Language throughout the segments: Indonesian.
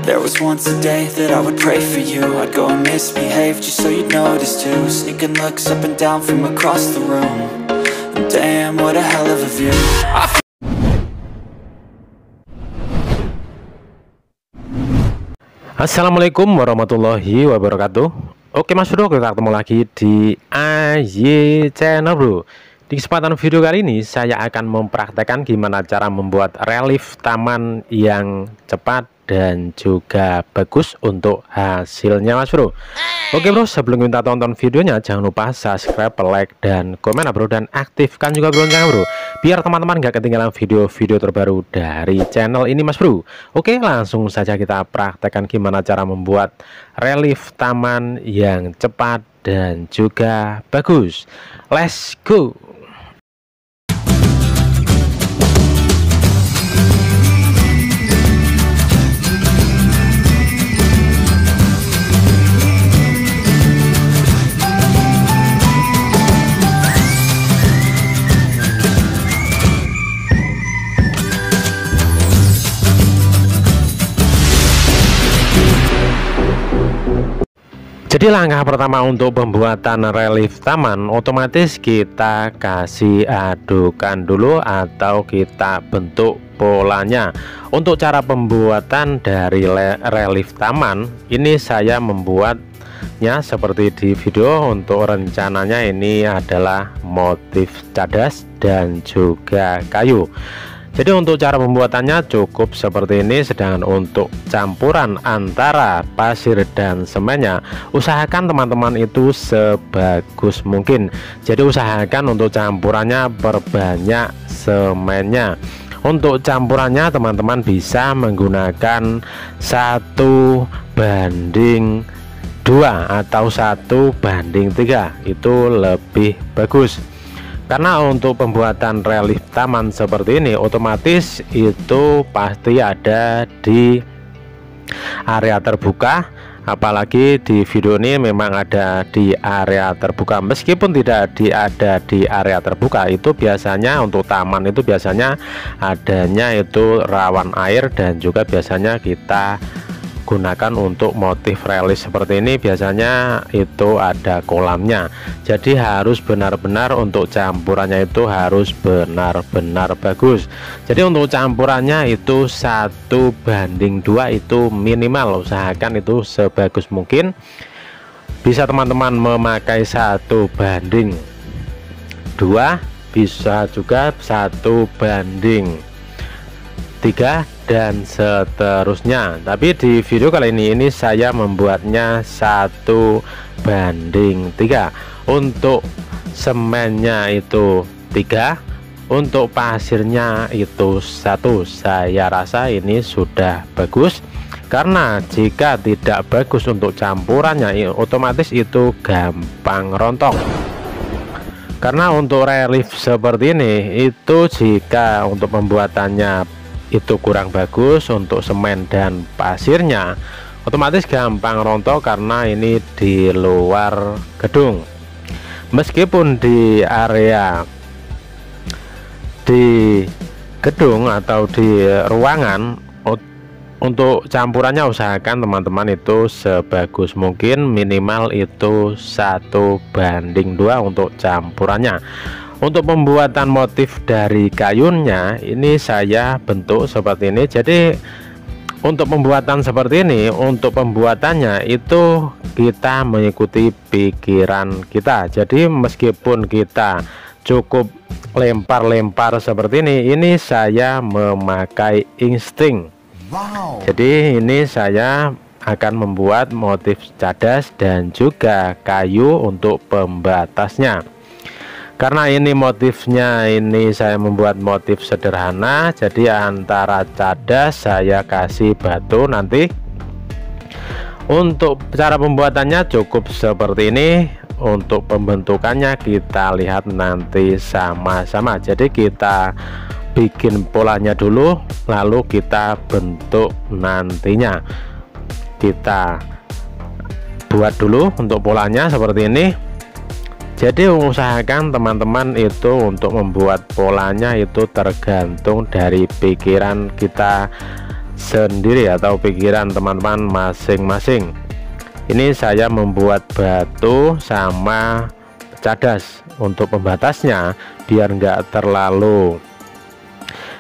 There was once a day that I would pray for you. I'd go and misbehave just so you'd notice too. Sneaking looks up and down from across the room. And damn, what a hell of a view. Assalamualaikum warahmatullahi wabarakatuh. Oke Mas Bro, kita ketemu lagi di AY Channel Bro. Di kesempatan video kali ini saya akan mempraktekkan gimana cara membuat relief taman yang cepat dan juga bagus untuk hasilnya Mas Bro. Oke Bro, sebelum kita tonton videonya jangan lupa subscribe, like, dan komen Bro, dan aktifkan juga loncengnya Bro, biar teman-teman gak ketinggalan video-video terbaru dari channel ini Mas Bro. Oke, langsung saja kita praktekkan gimana cara membuat relief taman yang cepat dan juga bagus. Let's go. Jadi langkah pertama untuk pembuatan relief taman, otomatis kita kasih adukan dulu atau kita bentuk polanya. Untuk cara pembuatan dari relief taman ini saya membuatnya seperti di video. Untuk rencananya ini adalah motif cadas dan juga kayu. Jadi untuk cara pembuatannya cukup seperti ini. Sedangkan untuk campuran antara pasir dan semennya, usahakan teman-teman itu sebagus mungkin. Jadi usahakan untuk campurannya berbanyak semennya. Untuk campurannya teman-teman bisa menggunakan 1:2 atau 1:3, itu lebih bagus. Karena untuk pembuatan relief taman seperti ini otomatis itu pasti ada di area terbuka, apalagi di video ini memang ada di area terbuka. Meskipun tidak ada di area terbuka, itu biasanya untuk taman itu biasanya adanya itu rawan air, dan juga biasanya kita gunakan untuk motif relief seperti ini biasanya itu ada kolamnya. Jadi harus benar-benar untuk campurannya itu harus benar-benar bagus. Jadi untuk campurannya itu 1:2 itu minimal, usahakan itu sebagus mungkin. Bisa teman-teman memakai 1:2, bisa juga 1:3 dan seterusnya. Tapi di video kali ini saya membuatnya 1:3. Untuk semennya itu 3, untuk pasirnya itu 1. Saya rasa ini sudah bagus, karena jika tidak bagus untuk campurannya otomatis itu gampang rontok. Karena untuk relief seperti ini itu jika untuk pembuatannya itu kurang bagus untuk semen dan pasirnya, otomatis gampang rontok karena ini di luar gedung. Meskipun di area di gedung atau di ruangan, untuk campurannya usahakan teman-teman itu sebagus mungkin, minimal itu 1:2 untuk campurannya. Untuk pembuatan motif dari kayunya ini saya bentuk seperti ini. Jadi untuk pembuatan seperti ini, untuk pembuatannya itu kita mengikuti pikiran kita. Jadi meskipun kita cukup lempar-lempar seperti ini saya memakai insting. Jadi ini saya akan membuat motif cadas dan juga kayu untuk pembatasnya. Karena ini motifnya ini saya membuat motif sederhana, jadi antara cadas saya kasih batu nanti. Untuk cara pembuatannya cukup seperti ini. Untuk pembentukannya kita lihat nanti sama-sama. Jadi kita bikin polanya dulu, lalu kita bentuk nantinya. Kita buat dulu untuk polanya seperti ini. Jadi usahakan teman-teman itu untuk membuat polanya itu tergantung dari pikiran kita sendiri atau pikiran teman-teman masing-masing. Ini saya membuat batu sama cadas. Untuk pembatasnya biar enggak terlalu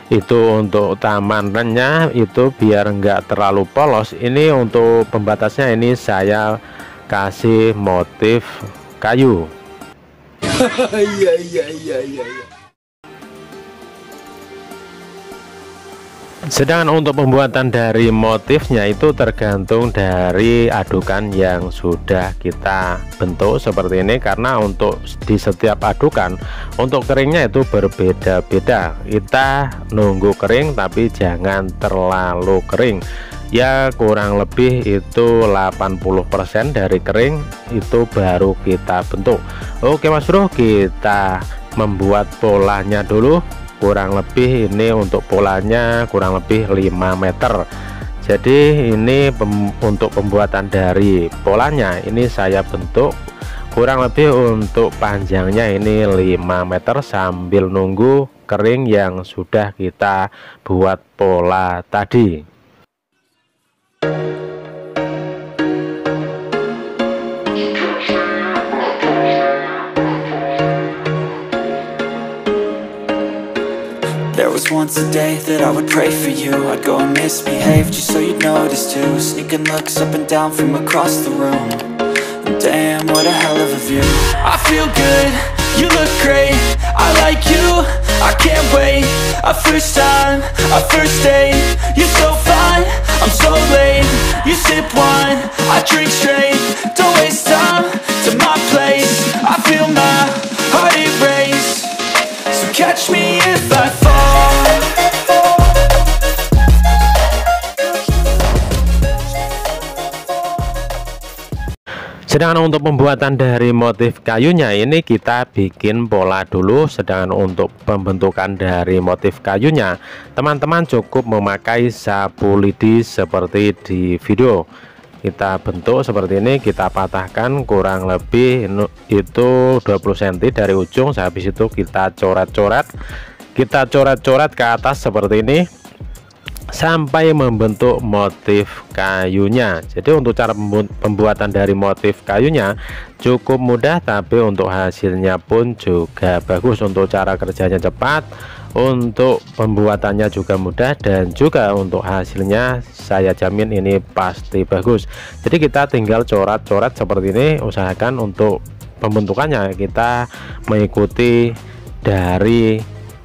itu, untuk tamannya itu biar enggak terlalu polos. Ini untuk pembatasnya ini saya kasih motif kayu. Iya. Sedangkan untuk pembuatan dari motifnya itu tergantung dari adukan yang sudah kita bentuk seperti ini, karena untuk di setiap adukan untuk keringnya itu berbeda-beda. Kita nunggu kering tapi jangan terlalu kering, ya kurang lebih itu 80% dari kering itu baru kita bentuk. Oke Mas Bro, kita membuat polanya dulu. Kurang lebih ini untuk polanya kurang lebih 5 meter. Jadi ini untuk pembuatan dari polanya ini saya bentuk kurang lebih untuk panjangnya ini 5 meter sambil nunggu kering yang sudah kita buat pola tadi. There was once a day that I would pray for you. I'd go and misbehave just so you'd notice too. Sneaking looks up and down from across the room. And damn, what a hell of a view. I feel good, you look great, I like you, I can't wait. A first time, a first date. You're so fine, I'm so late. You sip wine, I drink straight. Don't waste time to my place. I feel my heart erase. So catch me if I fall. Sedangkan untuk pembuatan dari motif kayunya ini kita bikin pola dulu. Sedangkan untuk pembentukan dari motif kayunya teman-teman cukup memakai sapu lidi seperti di video. Kita bentuk seperti ini, kita patahkan kurang lebih itu 20 cm dari ujung. Habis itu kita coret-coret ke atas seperti ini sampai membentuk motif kayunya. Jadi untuk cara pembuatan dari motif kayunya cukup mudah, tapi untuk hasilnya pun juga bagus. Untuk cara kerjanya cepat, untuk pembuatannya juga mudah, dan juga untuk hasilnya saya jamin ini pasti bagus. Jadi kita tinggal coret-coret seperti ini. Usahakan untuk pembentukannya kita mengikuti dari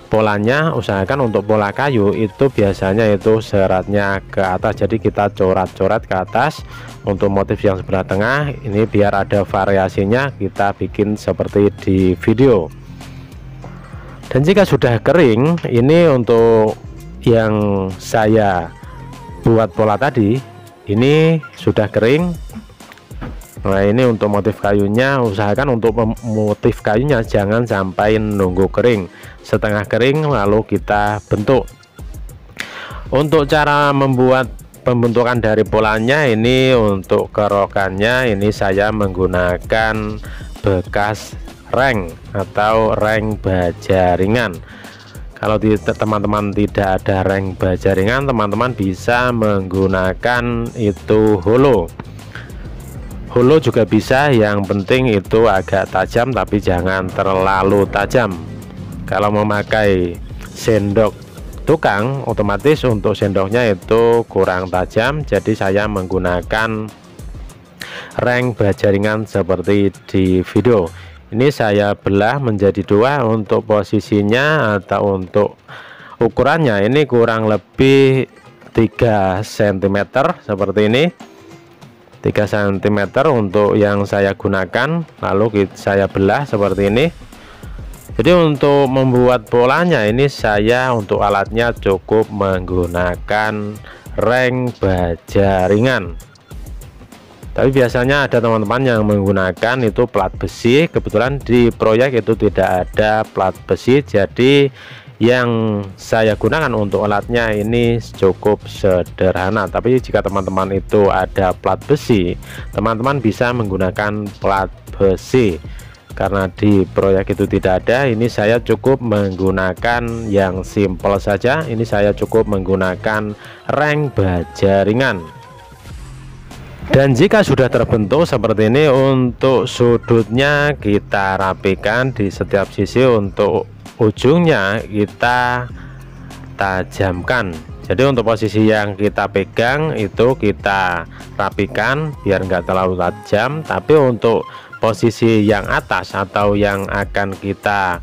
polanya. Usahakan untuk pola kayu itu biasanya itu seratnya ke atas, jadi kita coret-coret ke atas. Untuk motif yang sebelah tengah ini biar ada variasinya, kita bikin seperti di video. Dan jika sudah kering, ini untuk yang saya buat pola tadi ini sudah kering. Nah ini untuk motif kayunya, usahakan untuk motif kayunya jangan sampai nunggu kering, setengah kering lalu kita bentuk. Untuk cara membuat pembentukan dari polanya ini, untuk kerokannya ini saya menggunakan bekas reng atau reng baja ringan. Kalau teman-teman tidak ada reng baja ringan, teman-teman bisa menggunakan itu holo juga bisa, yang penting itu agak tajam tapi jangan terlalu tajam. Kalau memakai sendok tukang, otomatis untuk sendoknya itu kurang tajam, jadi saya menggunakan reng baja ringan seperti di video. Ini saya belah menjadi dua. Untuk posisinya atau untuk ukurannya ini kurang lebih 3 cm seperti ini, 3 cm untuk yang saya gunakan, lalu saya belah seperti ini. Jadi untuk membuat polanya ini saya untuk alatnya cukup menggunakan reng baja ringan. Tapi biasanya ada teman-teman yang menggunakan itu plat besi. Kebetulan di proyek itu tidak ada plat besi, jadi yang saya gunakan untuk alatnya ini cukup sederhana. Tapi jika teman-teman itu ada plat besi, teman-teman bisa menggunakan plat besi. karena di proyek itu tidak ada. Ini saya cukup menggunakan yang simple saja. Ini saya cukup menggunakan reng baja ringan. Dan jika sudah terbentuk seperti ini, untuk sudutnya kita rapikan di setiap sisi, untuk ujungnya kita tajamkan. Jadi untuk posisi yang kita pegang itu kita rapikan biar enggak terlalu tajam, tapi untuk posisi yang atas atau yang akan kita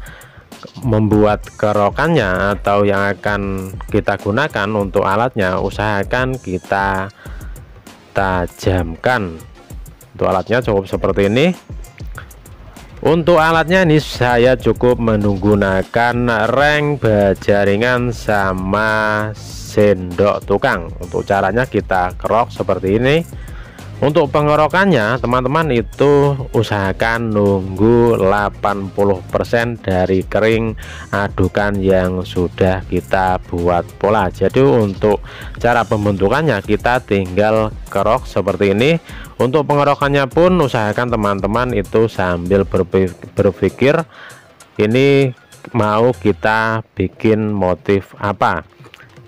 membuat kerokannya atau yang akan kita gunakan untuk alatnya, usahakan kita tajamkan. Untuk alatnya cukup seperti ini. Untuk alatnya ini saya cukup menggunakan reng baja ringan sama sendok tukang. Untuk caranya kita kerok seperti ini. Untuk pengerokannya teman-teman itu usahakan nunggu 80% dari kering adukan yang sudah kita buat pola. Jadi untuk cara pembentukannya kita tinggal kerok seperti ini. Untuk pengerokannya pun usahakan teman-teman itu sambil berpikir ini mau kita bikin motif apa.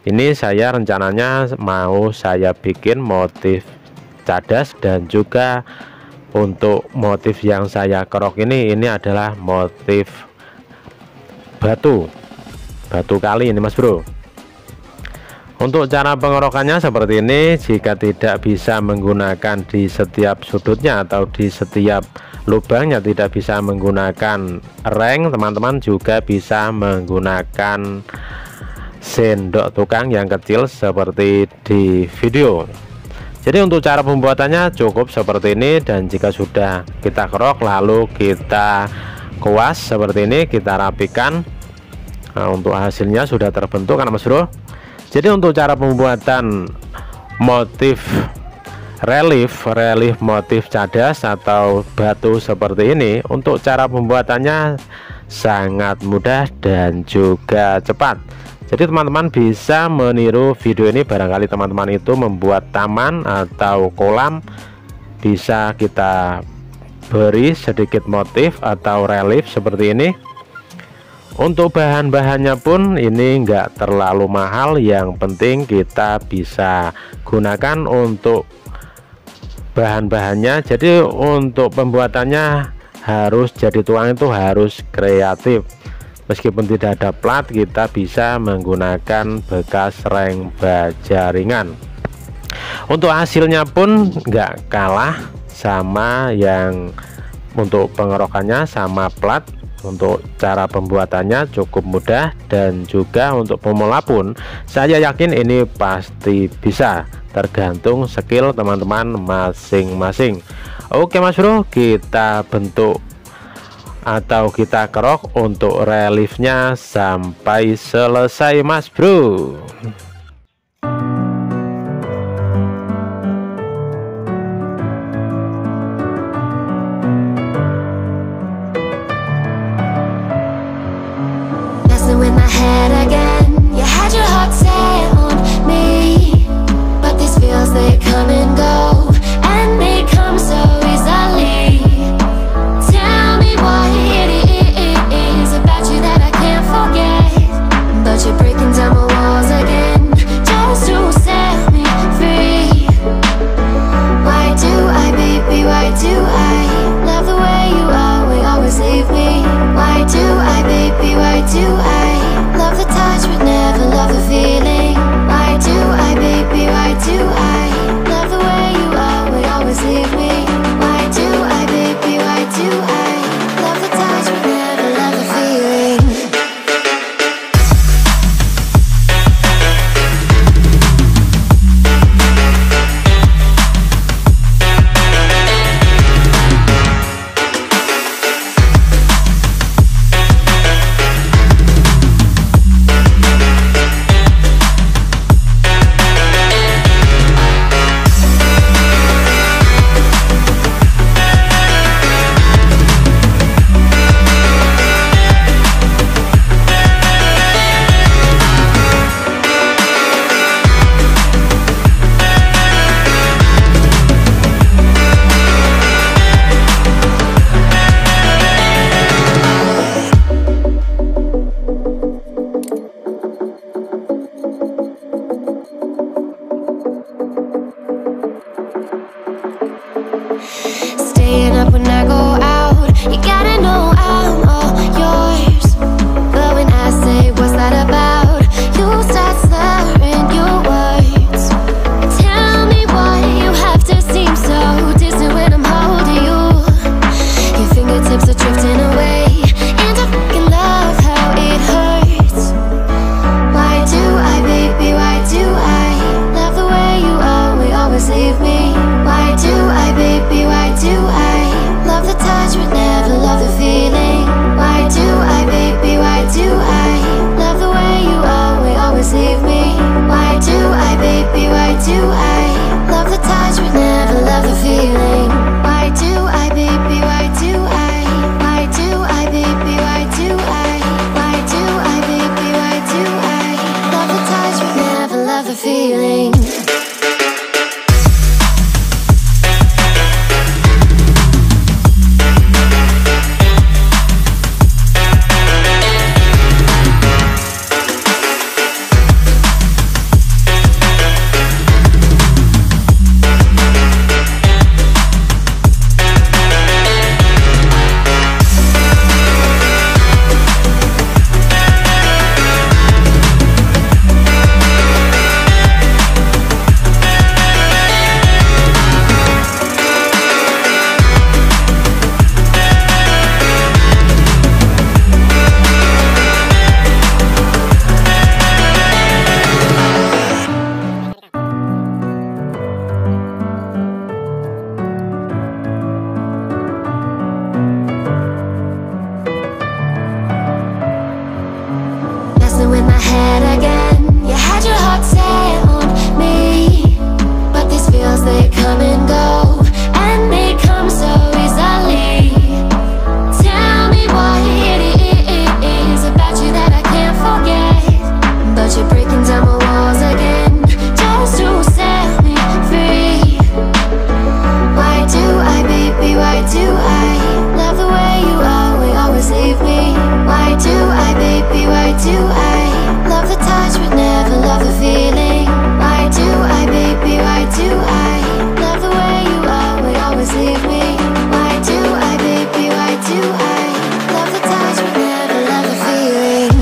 Ini saya rencananya mau saya bikin motif cadas, dan juga untuk motif yang saya kerok ini adalah motif batu kali ini Mas Bro. Untuk cara pengerokannya seperti ini. Jika tidak bisa menggunakan di setiap sudutnya atau di setiap lubangnya, tidak bisa menggunakan reng, teman-teman juga bisa menggunakan sendok tukang yang kecil seperti di video. Jadi untuk cara pembuatannya cukup seperti ini, dan jika sudah kita kerok lalu kita kuas seperti ini, kita rapikan. Nah, untuk hasilnya sudah terbentuk kan Mas Bro. Jadi untuk cara pembuatan motif relief motif cadas atau batu seperti ini, untuk cara pembuatannya sangat mudah dan juga cepat. Jadi teman-teman bisa meniru video ini. Barangkali teman-teman itu membuat taman atau kolam, bisa kita beri sedikit motif atau relief seperti ini. Untuk bahan-bahannya pun ini enggak terlalu mahal, yang penting kita bisa gunakan untuk bahan-bahannya. Jadi untuk pembuatannya harus jadi tuang itu harus kreatif. Meskipun tidak ada plat, kita bisa menggunakan bekas reng baja ringan. Untuk hasilnya pun nggak kalah sama yang untuk pengerokannya sama plat. Untuk cara pembuatannya cukup mudah, dan juga untuk pemula pun saya yakin ini pasti bisa, tergantung skill teman-teman masing-masing. Oke Mas Bro, kita bentuk atau kita kerok untuk reliefnya sampai selesai Mas Bro. You're breaking down my walls again. Staying up when I go out, you gotta know I'm all yours. But when I say what's that about, you start slurring your words. Tell me why you have to seem so distant when I'm holding you. Your fingertips are drifting away, and I fucking love how it hurts. Why do I, baby, why do I love the way you always leave me? Why do I, baby, why do I love the touch but never love the feeling? Why do I, baby, why do I love the way you always leave me? Why do I, baby, why do I love the touch but never love the feeling? Why do I, baby, why do I? Why do I, baby, why do I? Why do I, baby, why do I love the touch but never love the feeling? With my head again, you had your heart set on me, but these feels, they come and go, and they come so easily. Tell me what it is about you that I can't forget, but you're breaking down my walls again, just to set me free. Why do I, baby, why do I love the way you always leave me? Why do I, baby, why do I love the touch but never love the feeling? Why do I, baby, why do I love the way you always leave me? Why do I, baby, why do I love the touch but never love the feeling?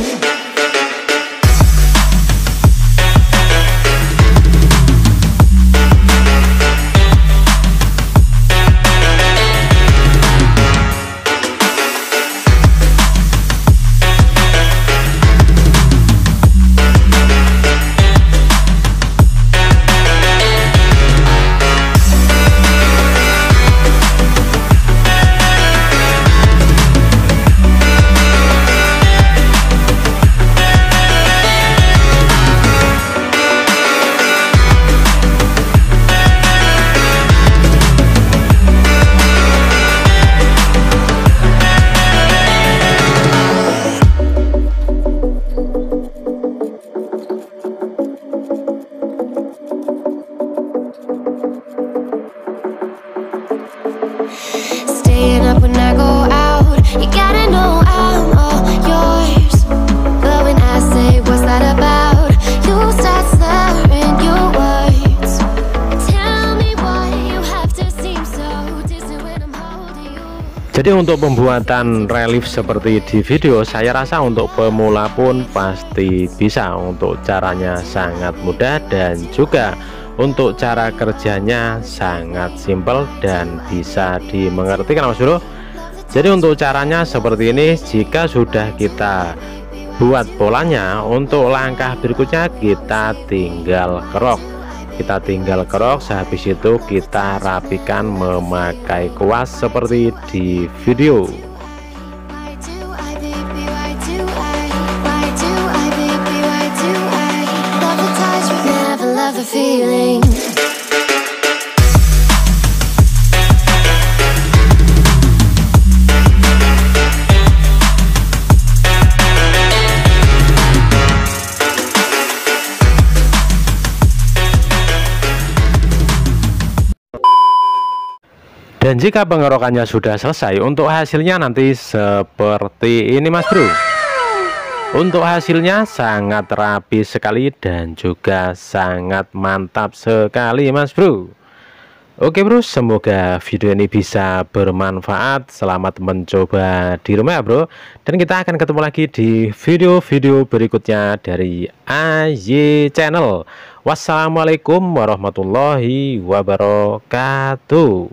Staying up when I go out, you gotta know I'm all yours. But when I say what's that about, you start slurring your words. Tell me why you have to seem so distant when I'm holding you. Jadi untuk pembuatan relief seperti di video, saya rasa untuk pemula pun pasti bisa. Untuk caranya sangat mudah, dan juga untuk cara kerjanya sangat simpel dan bisa dimengerti, kan Mas Bro? Jadi untuk caranya seperti ini. Jika sudah kita buat polanya, untuk langkah berikutnya kita tinggal kerok. Sehabis itu kita rapikan memakai kuas seperti di video. Feeling. Dan jika pengerokannya sudah selesai, untuk hasilnya nanti seperti ini Mas Bro. Untuk hasilnya sangat rapi sekali dan juga sangat mantap sekali Mas Bro. Oke bro, semoga video ini bisa bermanfaat. Selamat mencoba di rumah ya bro. Dan kita akan ketemu lagi di video-video berikutnya dari AY Channel. Wassalamualaikum warahmatullahi wabarakatuh.